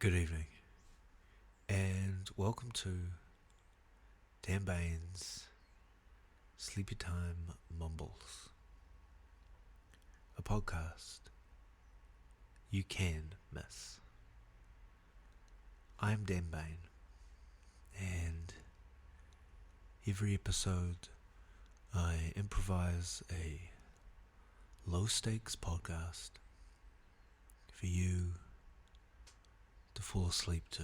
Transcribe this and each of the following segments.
Good evening, and welcome to Dan Bain's Sleepy Time Mumbles, a podcast you can miss. I'm Dan Bain, and every episode I improvise a low-stakes podcast for you to fall asleep to.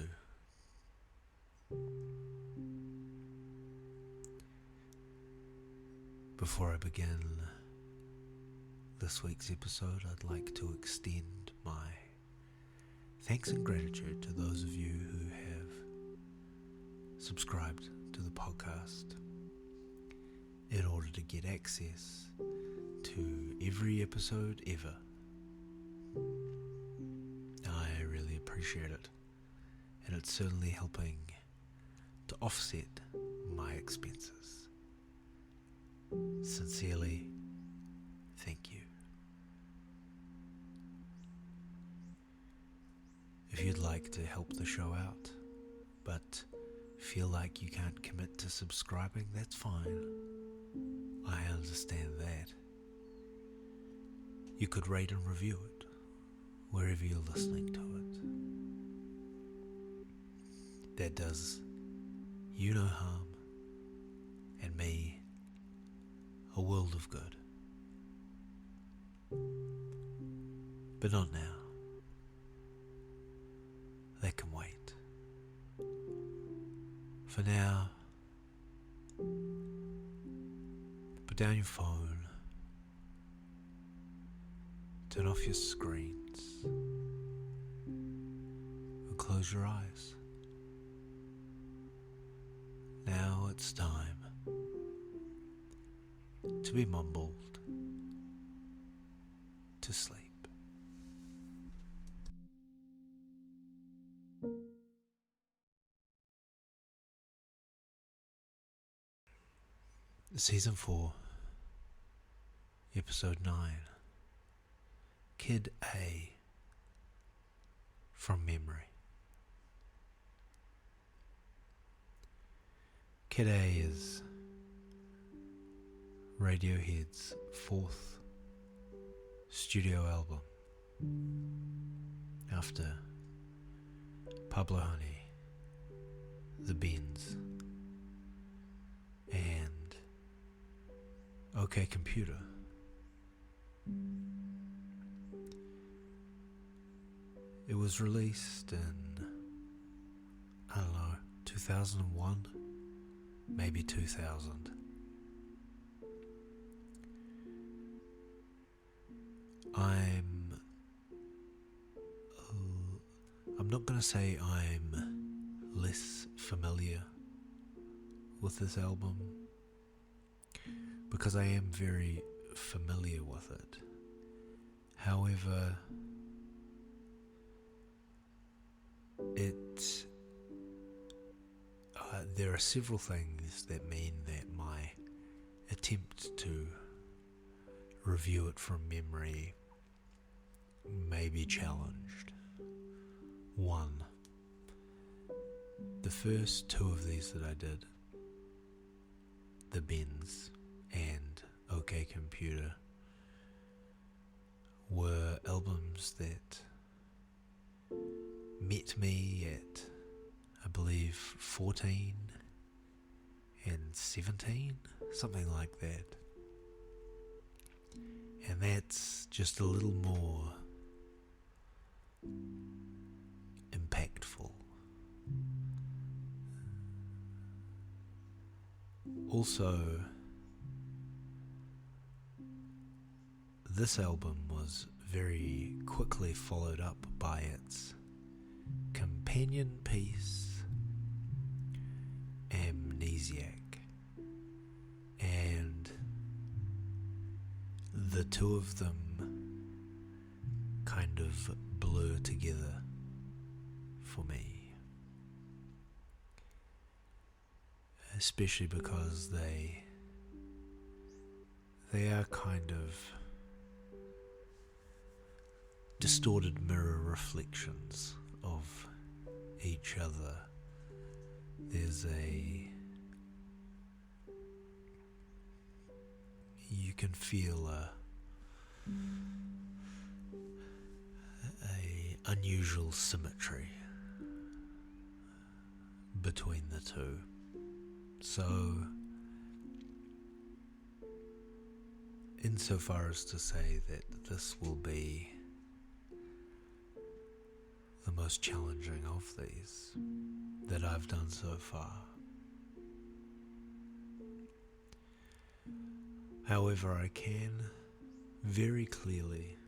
Before I begin this week's episode, I'd like to extend my thanks and gratitude to those of you who have subscribed to the podcast in order to get access to every episode ever. I really appreciate it, and it's certainly helping to offset my expenses. Sincerely, thank you. If you'd like to help the show out, but feel like you can't commit to subscribing, that's fine. I understand that. You could rate and review it wherever you're listening to it. That does you no harm, and me a world of good. But not now. That can wait. For now, put down your phone, turn off your screens, and close your eyes. Now it's time to be mumbled to sleep. Season 4, Episode 9, Kid A from Memory. Kid A is Radiohead's 4th studio album after Pablo Honey, The Bends, and OK Computer. It was released in, 2001, maybe 2000. I'm not going to say I'm less familiar with this album, because I am very familiar with it. However, there are several things that mean that my attempt to review it from memory may be challenged. One, the first two of these that I did, The Bends and OK Computer, were albums that met me at, I believe, 14 and 17, something like that. And that's just a little more impactful. Also, this album was very quickly followed up by its companion piece, Amnesiac, and the two of them kind of blur together for me, especially because they are kind of distorted mirror reflections of each other, you can feel a unusual symmetry between the two. So, insofar as to say that this will be the most challenging of these that I've done so far. However, I can very clearly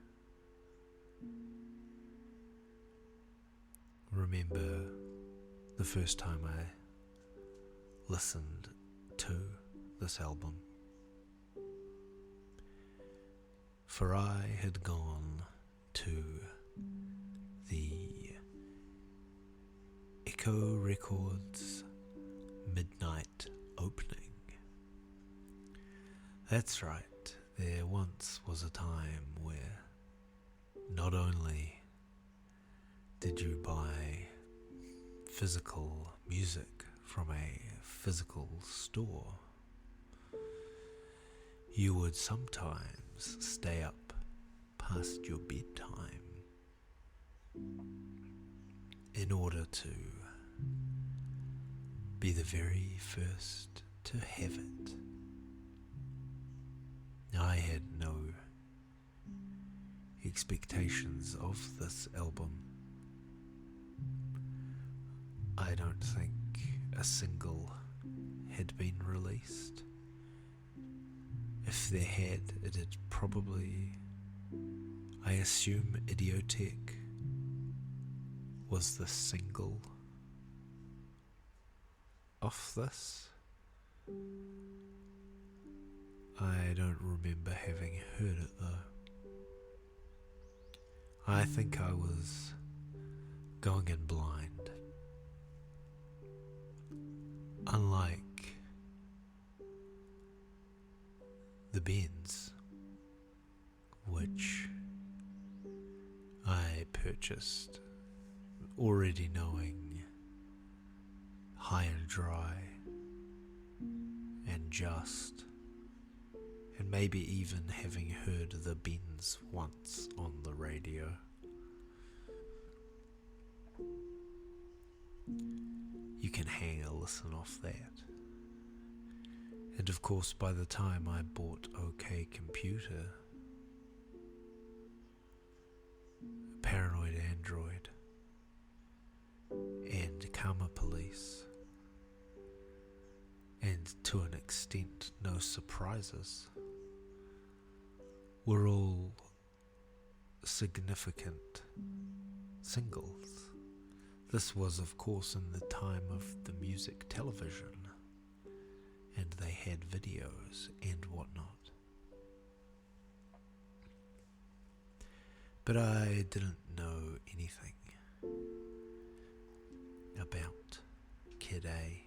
remember the first time I listened to this album. For I had gone to the Echo Records midnight opening. That's right, there once was a time where not only did you buy physical music from a physical store, you would sometimes stay up past your bedtime in order to be the very first to have it. I had no expectations of this album. I don't think a single had been released. If there had, it had probably, I assume Idiotheque was the single off this. I don't remember having heard it though. I think I was going in blind. Unlike the Bends, which I purchased already knowing High and Dry and Just, and maybe even having heard the Bends once on the radio. You can hang a listen off that. And of course, by the time I bought OK Computer, Paranoid Android, and Karma Police, and to an extent No Surprises, were all significant singles. This was, of course, in the time of the music television, and they had videos and whatnot. But I didn't know anything about Kid A.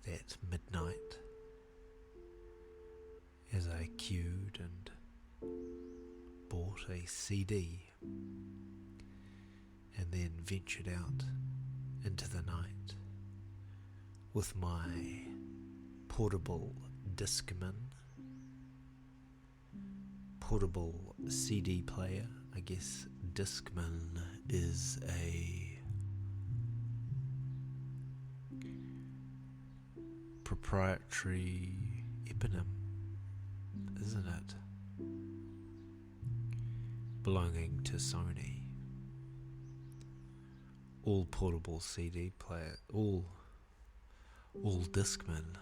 That midnight, as I queued and bought a CD, and then ventured out into the night with my portable Discman, portable CD player. I guess Discman is a proprietary eponym, isn't it? Belonging to Sony. All portable CD player, all Discmen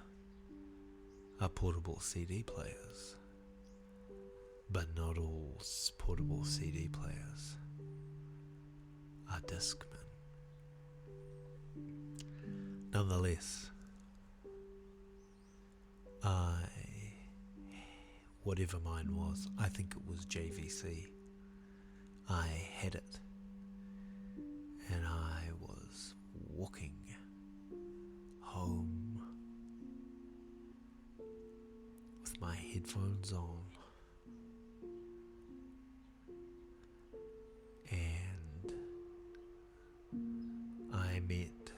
are portable CD players, but not all portable CD players are Discmen. Nonetheless, whatever mine was, I think it was JVC, I had it, and I was walking home with my headphones on, and met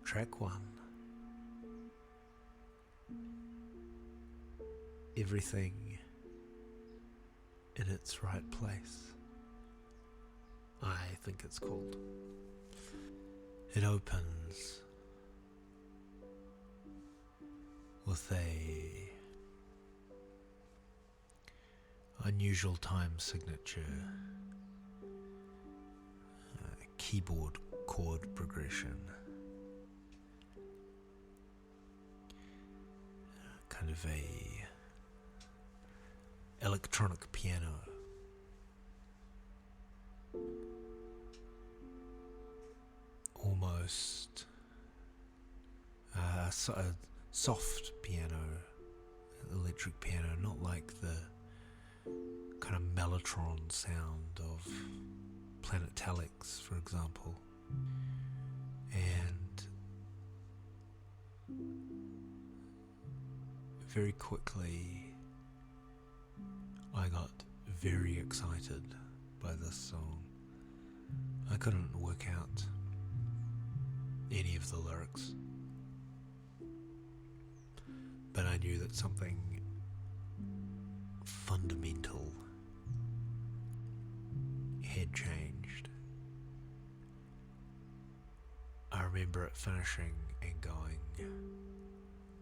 track 1. Everything in its right place, I think it's called. It opens with a unusual time signature, keyboard chord progression, kind of a electronic piano, almost a soft piano, electric piano, not like the kind of mellotron sound of Planetalics, for example. And very quickly I got very excited by this song. I couldn't work out any of the lyrics, but I knew that something fundamental had changed. I remember it finishing and going,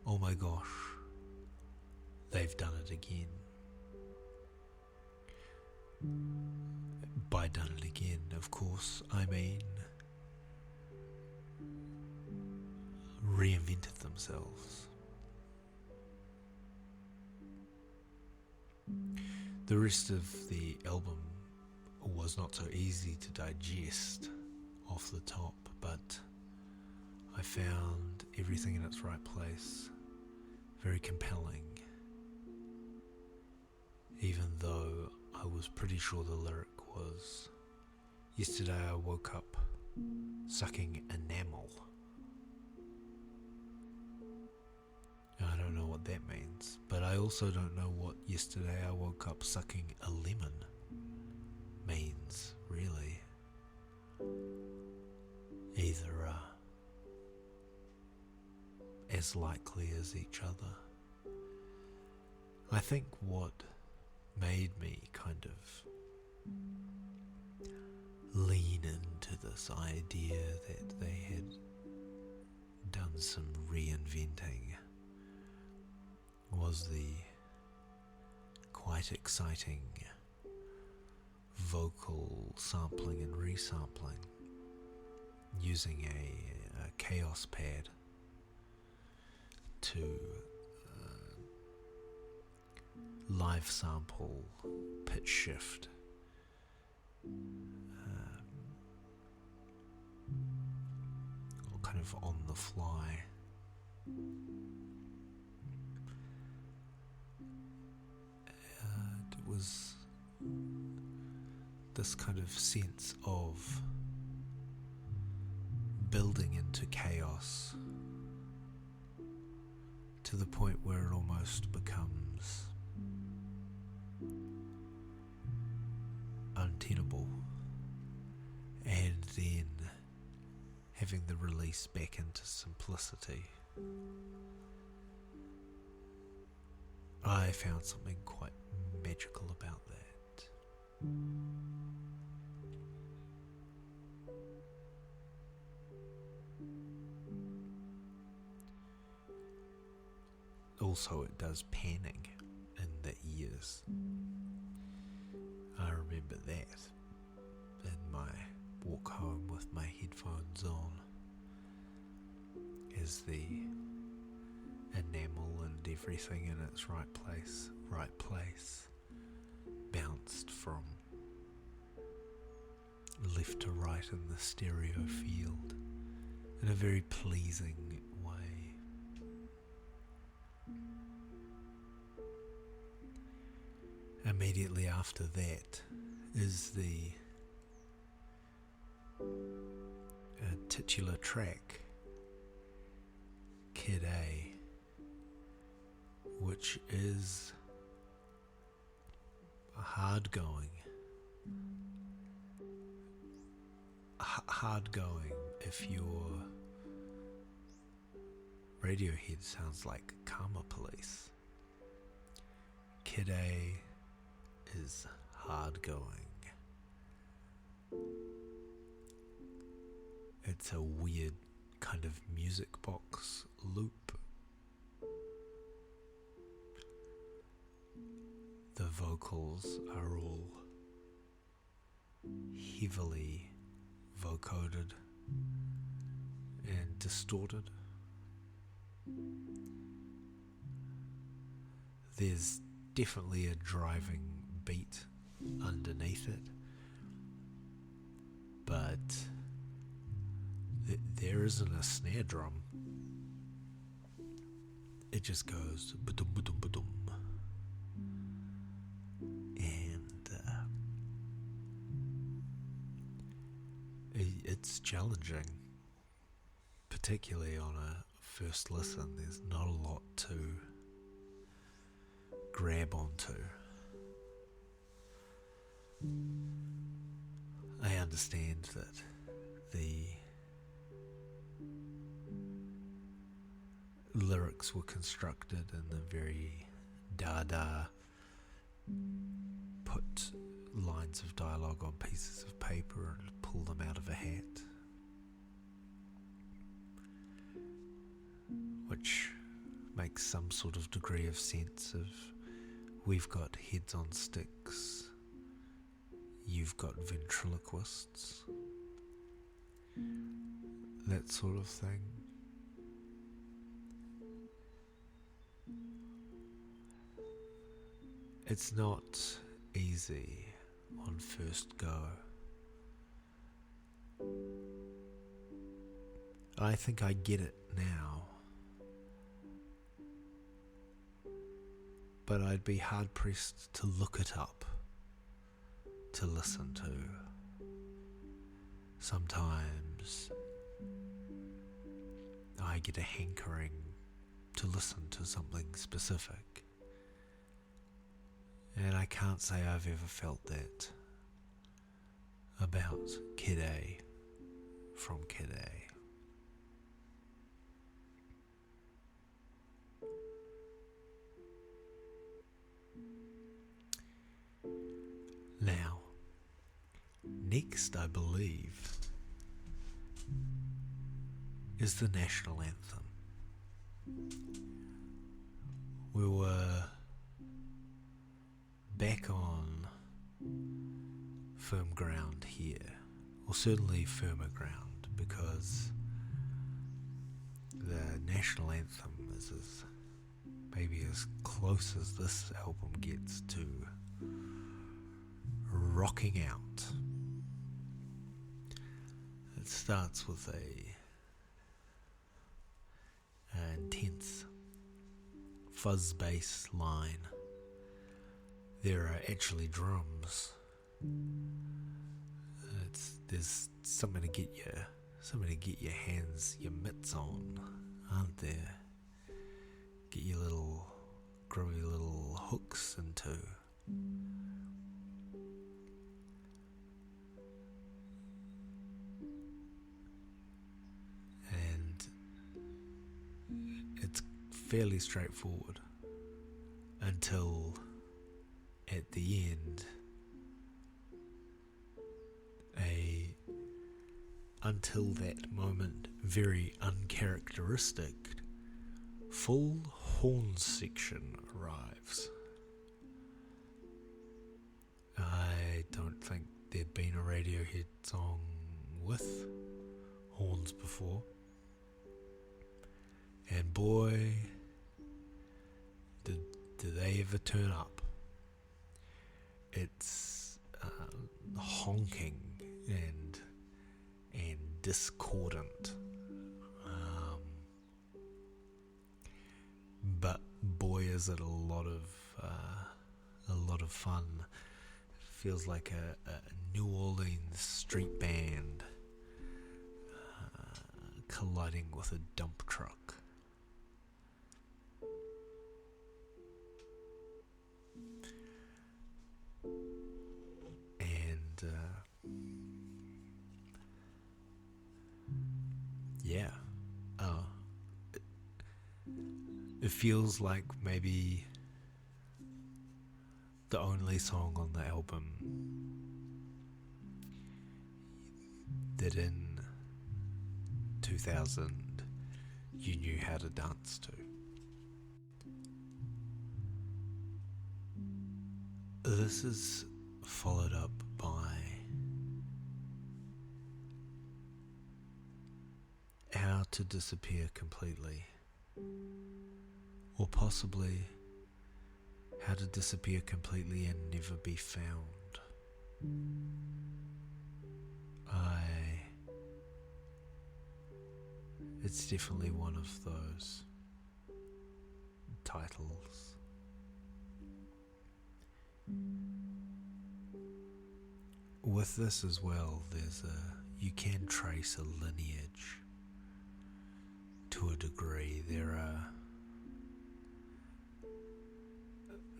oh my gosh, they've done it again. By done it again, of course, I mean reinvented themselves. The rest of the album was not so easy to digest off the top, but I found everything in its right place very compelling, even though I was pretty sure the lyric was, yesterday I woke up sucking enamel. I don't know what that means, but I also don't know what yesterday I woke up sucking a lemon means, really. Either are as likely as each other. I think what made me kind of lean into this idea that they had done some reinventing was the quite exciting vocal sampling and resampling using a chaos pad to live sample, pitch shift, kind of on the fly. It was this kind of sense of building into chaos to the point where it almost becomes untenable, and then having the release back into simplicity. I found something quite magical about that. Also, it does panning in the ears. I remember that in my walk home with my headphones on, as the enamel and everything in its right place, bounced from left to right in the stereo field in a very pleasing way. Immediately after that is the titular track, Kid A, which is hard going, if your Radiohead sounds like Karma Police, Kid A is hard going. It's a weird kind of music box loop. The vocals are all heavily vocoded and distorted. There's definitely a driving beat underneath it, but there isn't a snare drum. It just goes ba-dum ba-dum ba-dum. And it's challenging, particularly on a first listen. There's not a lot to grab onto. I understand that the lyrics were constructed in a very dada, put lines of dialogue on pieces of paper and pull them out of a hat, which makes some sort of degree of sense of we've got heads on sticks, you've got ventriloquists, that sort of thing. It's not easy on first go. I think I get it now, but I'd be hard pressed to look it up, to listen to. Sometimes I get a hankering to listen to something specific, and I can't say I've ever felt that about Kid A from Kid A. Now, next I believe is the national anthem. We were back on firm ground here, or certainly firmer ground, because the national anthem is maybe as close as this album gets to rocking out. It starts with a intense fuzz bass line. There are actually drums. There's something to get your hands, your mitts on, aren't there? Get your little groovy little hooks into. And it's fairly straightforward until at the end, until that moment, very uncharacteristic, full horn section arrives. I don't think there'd been a Radiohead song with horns before, and boy, did they ever turn up. It's honking and discordant, but boy is it a lot of fun. It feels like a New Orleans street band colliding with a dump truck. And yeah, uh, it feels like maybe the only song on the album that in 2000 you knew how to dance to. This is followed up by How to Disappear Completely, or possibly How to Disappear Completely and Never Be Found. It's definitely one of those titles. With this as well, you can trace a lineage to a degree.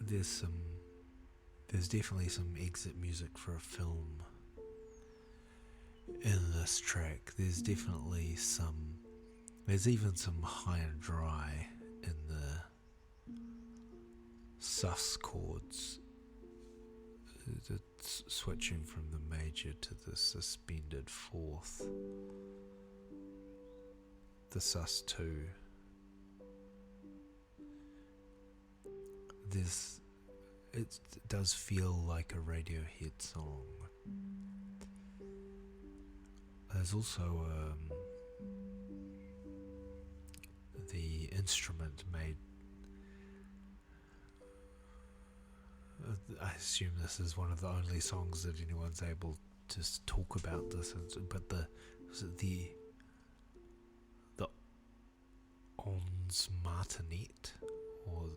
There's definitely some exit music for a film in this track. There's even some high and dry in the sus chords. It's switching from the major to the suspended fourth, the sus2. It does feel like a Radiohead song. There's also the instrument made. I assume this is one of the only songs that anyone's able to talk about this. But the Ons Martinet, or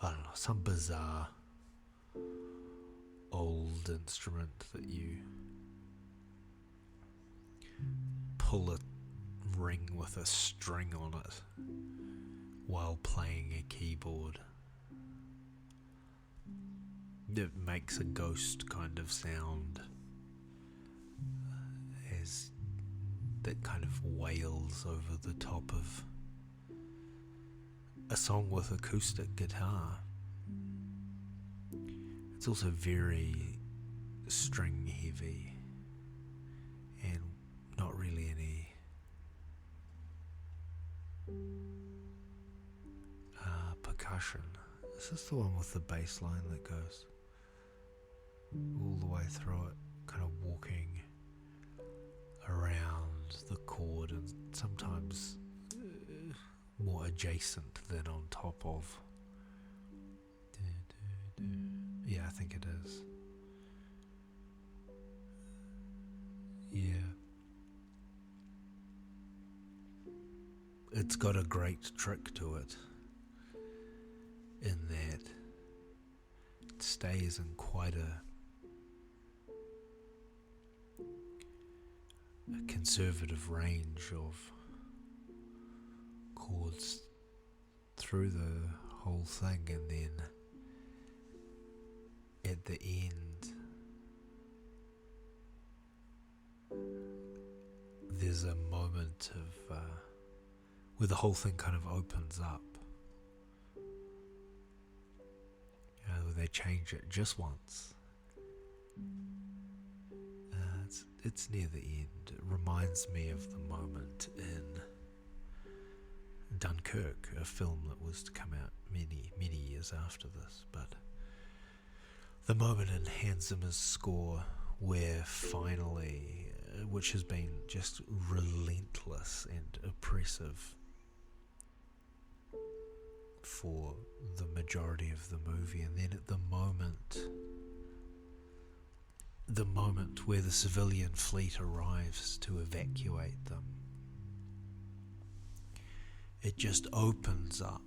I don't know, some bizarre old instrument that you pull a ring with a string on it while playing a keyboard. It makes a ghost kind of sound that kind of wails over the top of a song with acoustic guitar. It's also very string heavy and not really any percussion. This is the one with the bass line that goes all the way through it, kind of walking around the chord and sometimes more adjacent than on top of. Yeah, I think it is. Yeah. It's got a great trick to it in that it stays in quite a conservative range of chords through the whole thing, and then at the end there's a moment of where the whole thing kind of opens up. They change it just once. It's near the end. It reminds me of the moment in Dunkirk, a film that was to come out many years after this, but the moment in Hans Zimmer's score where finally, which has been just relentless and oppressive for the majority of the movie, and then at the moment where the civilian fleet arrives to evacuate them, it just opens up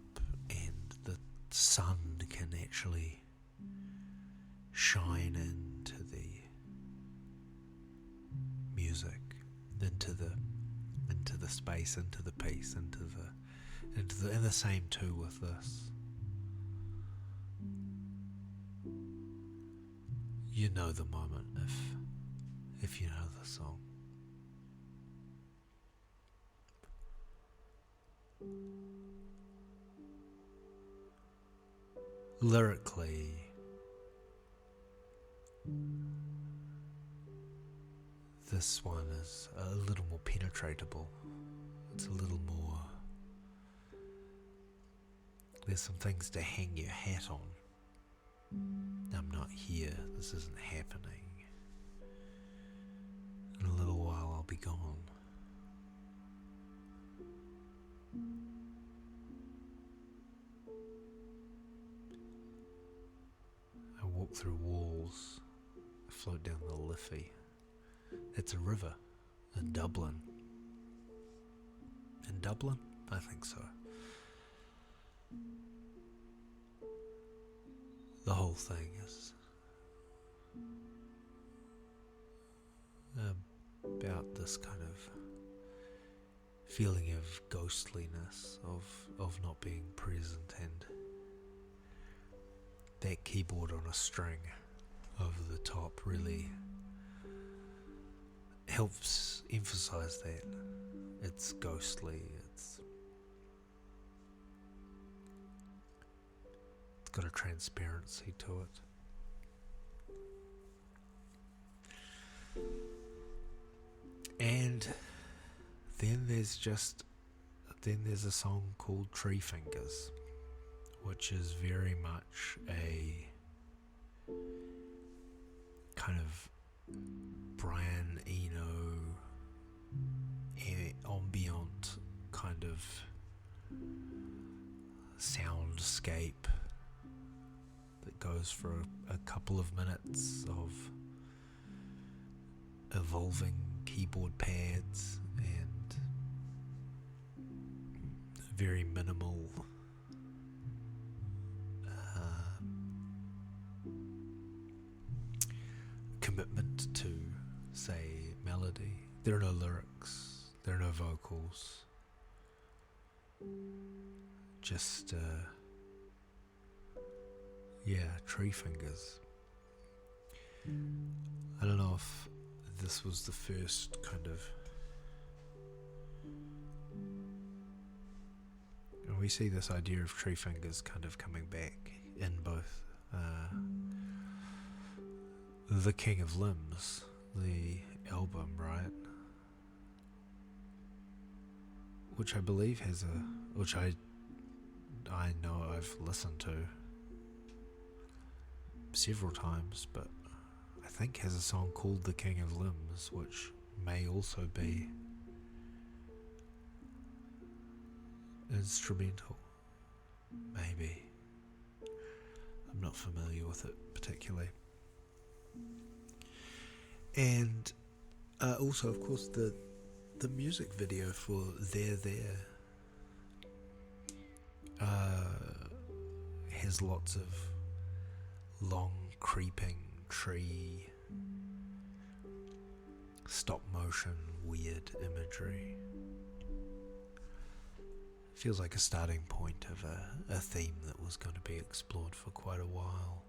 and the sun can actually shine into the music, into the space, into the piece, and the same too with this. You know the moment if you know the song. Lyrically, this one is a little more penetratable. It's a little more. There's some things to hang your hat on. I'm not here. This isn't happening. In a little while, I'll be gone. I walk through walls. I float down the Liffey. It's a river in Dublin. In Dublin? I think so. The whole thing is about this kind of feeling of ghostliness, of not being present, and that keyboard on a string over the top really helps emphasize that. It's ghostly, it's got a transparency to it. And then there's a song called Tree Fingers, which is very much a kind of Brian Eno ambient kind of soundscape that goes for a couple of minutes of evolving keyboard pads and very minimal commitment to, say, melody. There are no lyrics, there are no vocals, just tree fingers. I don't know if this was the first kind of, and we see this idea of tree fingers kind of coming back in both The King of Limbs, the album, right? Which I believe has which I know I've listened to several times, but I think has a song called The King of Limbs, which may also be instrumental. Maybe. I'm not familiar with it particularly. And also, of course, the music video for There has lots of long creeping tree, stop motion, weird imagery. Feels like a starting point of a theme that was going to be explored for quite a while.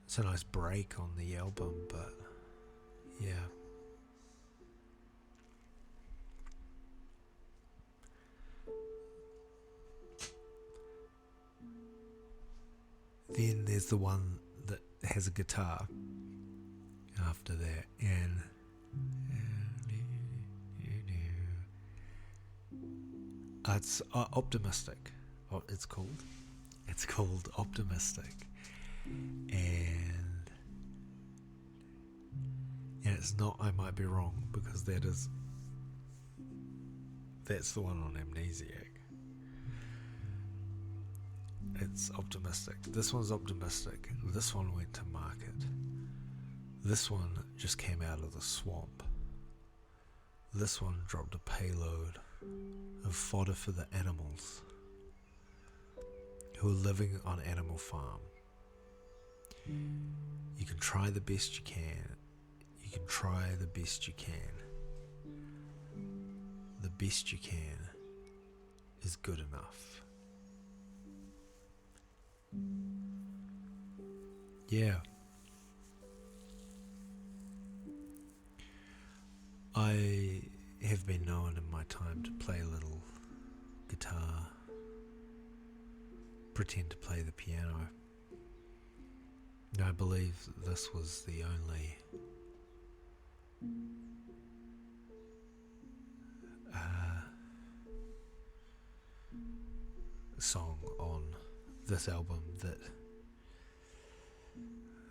It's a nice break on the album, but yeah. Then there's the one that has a guitar after that, and it's optimistic. It's called Optimistic, and it's not I Might Be Wrong, because that's the one on Amnesiac. It's Optimistic. This one's Optimistic. This one went to market. This one just came out of the swamp. This one dropped a payload of fodder for the animals who are living on Animal Farm. You can try the best you can. You can try the best you can. The best you can is good enough. Yeah. have been known in my time to play a little guitar, pretend to play the piano. And I believe this was the only song on this album that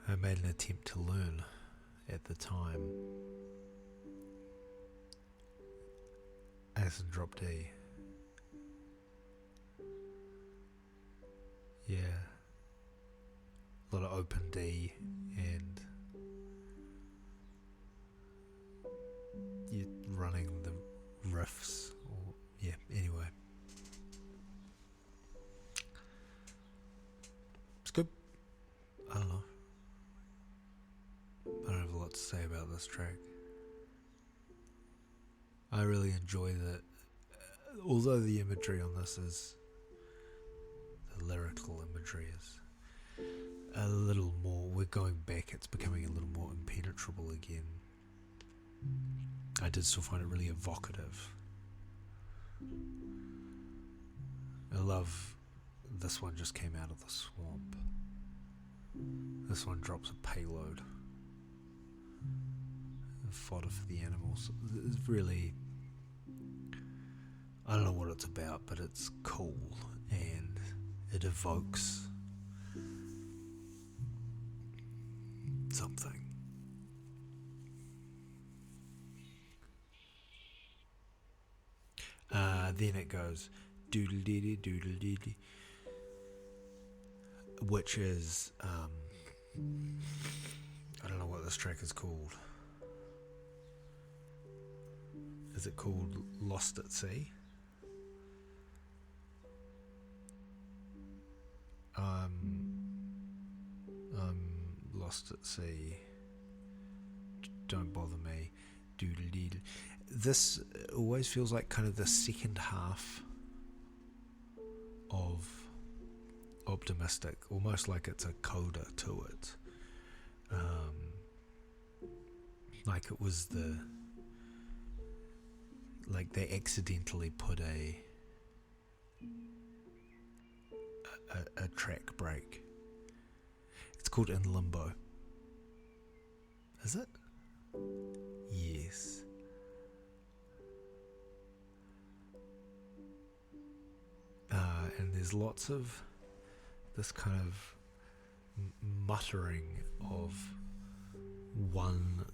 I made an attempt to learn at the time. As in drop D. Yeah. A lot of open D and you running the riffs. Or, yeah, anyway. It's good. I don't know. I don't have a lot to say about this track. I really enjoy that, although the imagery on this is, the lyrical imagery is a little more, we're going back, it's becoming a little more impenetrable again. I did still find it really evocative. I love, this one just came out of the swamp. This one drops a payload. Fodder for the animals. It's really, I don't know what it's about, but it's cool and it evokes something. Then it goes doodle dee doodle dee, which is I don't know what this track is called. Is it called Lost at Sea? Lost at Sea. Don't bother me. Doodle doodle. This always feels like kind of the second half of Optimistic, almost like it's a coda to it. Like it was like they accidentally put a track break. It's called In Limbo. Is it? Yes. And there's lots of this kind of muttering of one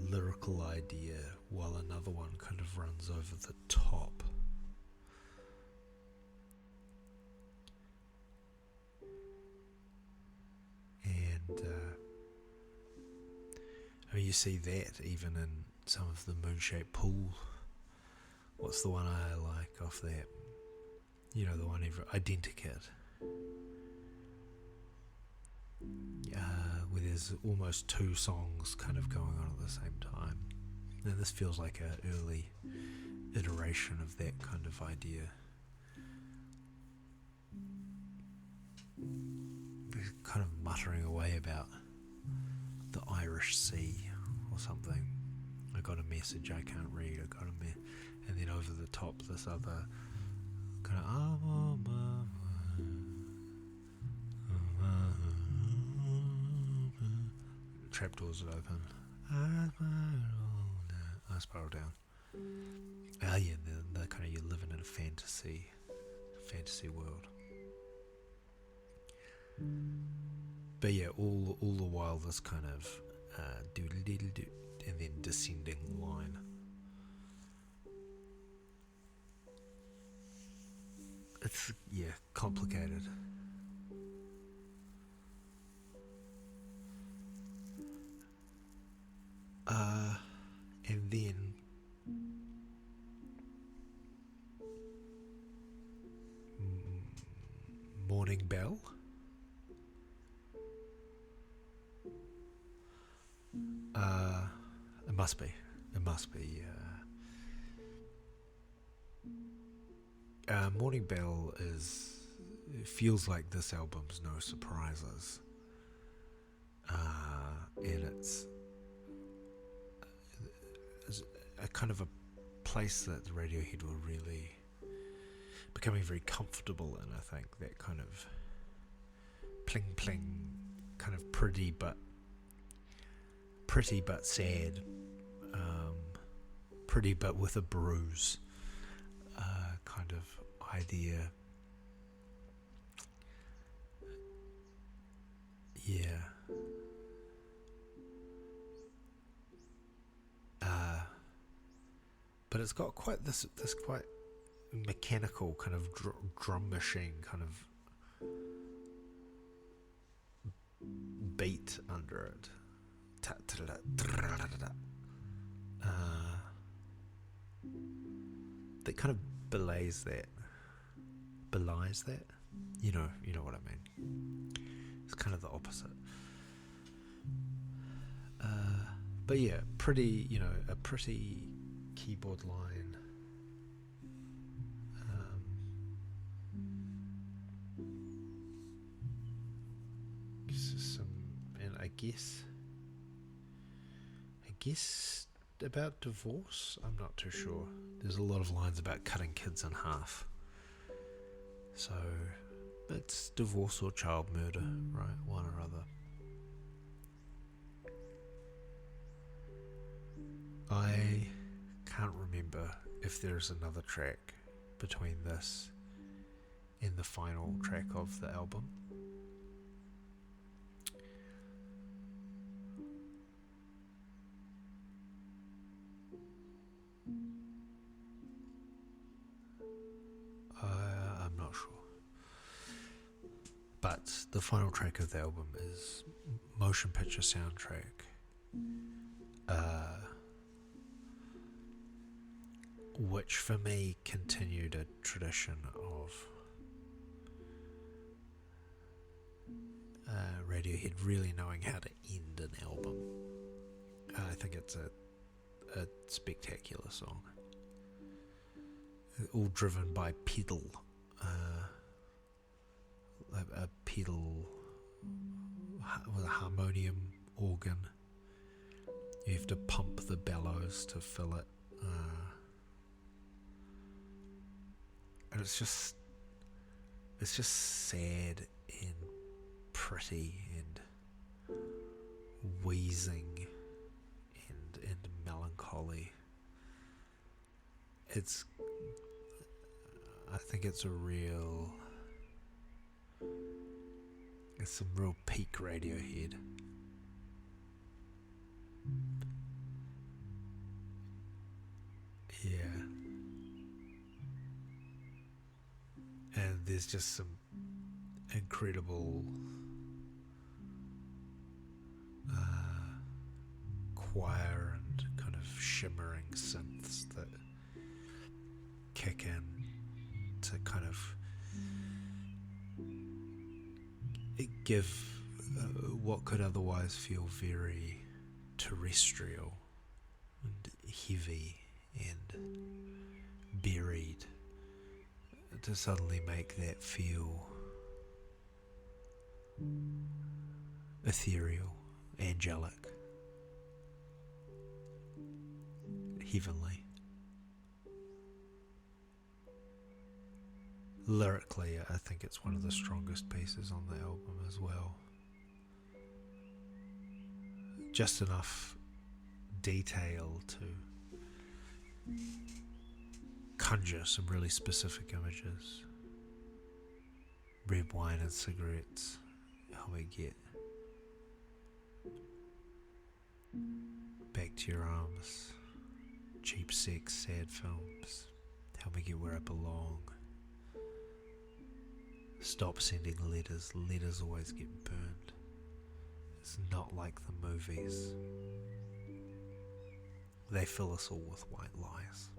lyrical idea while another one kind of runs over the top. And I mean, you see that even in some of the Moon-Shaped Pool. What's the one I like off that? You know, the one Identikit. Where there's almost two songs kind of going on at the same time. And this feels like an early iteration of that kind of idea. They're kind of muttering away about the Irish Sea or something. I got a message I can't read. And then over the top, this other kind of trapdoors would open. I spiral down. Yeah, the kind of, you're living in a fantasy world. But yeah, all the while this kind of doodle doodle doo, and then descending line. It's, yeah, complicated. And then Morning Bell. It must be. Morning Bell it feels like this album's no surprises. And a kind of a place that Radiohead were really becoming very comfortable in. I think that kind of pling pling, kind of pretty but sad, pretty but with a bruise, kind of idea. Yeah. But it's got quite this quite mechanical kind of drum machine kind of beat under it. That kind of belies that. You know what I mean. It's kind of the opposite. But yeah, pretty, a pretty keyboard line. And I guess about divorce. I'm not too sure. There's a lot of lines about cutting kids in half. So it's divorce or child murder, right? One or other. I can't remember if there's another track between this and the final track of the album. I'm not sure. But the final track of the album is Motion Picture Soundtrack. Which for me continued a tradition of Radiohead really knowing how to end an album. I think it's a spectacular song. All driven by pedal. A pedal with a harmonium organ. You have to pump the bellows to fill it. And it's just sad and pretty and wheezing and melancholy. I think it's some real peak Radiohead. Yeah. And there's just some incredible choir and kind of shimmering synths that kick in to kind of give what could otherwise feel very terrestrial and heavy and buried, to suddenly make that feel ethereal, angelic, heavenly. Lyrically, I think it's one of the strongest pieces on the album as well. Just enough detail to conjure some really specific images. Red wine and cigarettes, how we get back to your arms. Cheap sex, sad films, help me get where I belong. Stop sending letters, letters always get burned. It's not like the movies. They fill us all with white lies.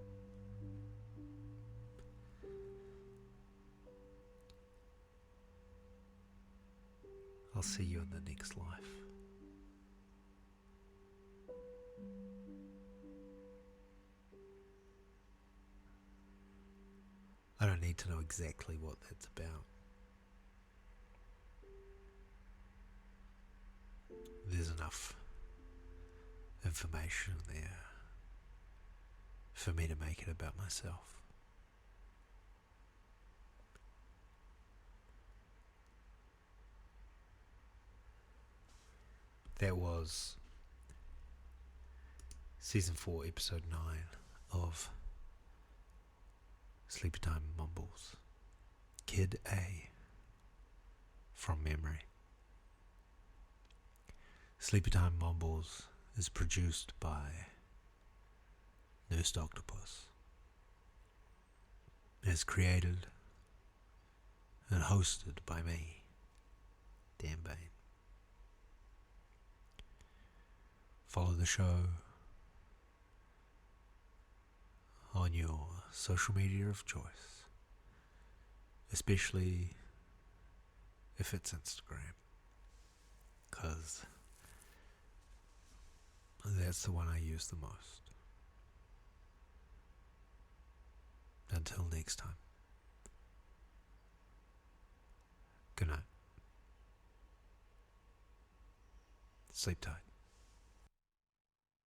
I'll see you in the next life. I don't need to know exactly what that's about. There's enough information there for me to make it about myself. That was Season 4, Episode 9 of Sleepy Time Mumbles. Kid A, from memory. Sleepy Time Mumbles is produced by Nurse Octopus. It is created and hosted by me, Dan Bain. Follow the show on your social media of choice, especially if it's Instagram, because that's the one I use the most. Until next time, good night. Sleep tight.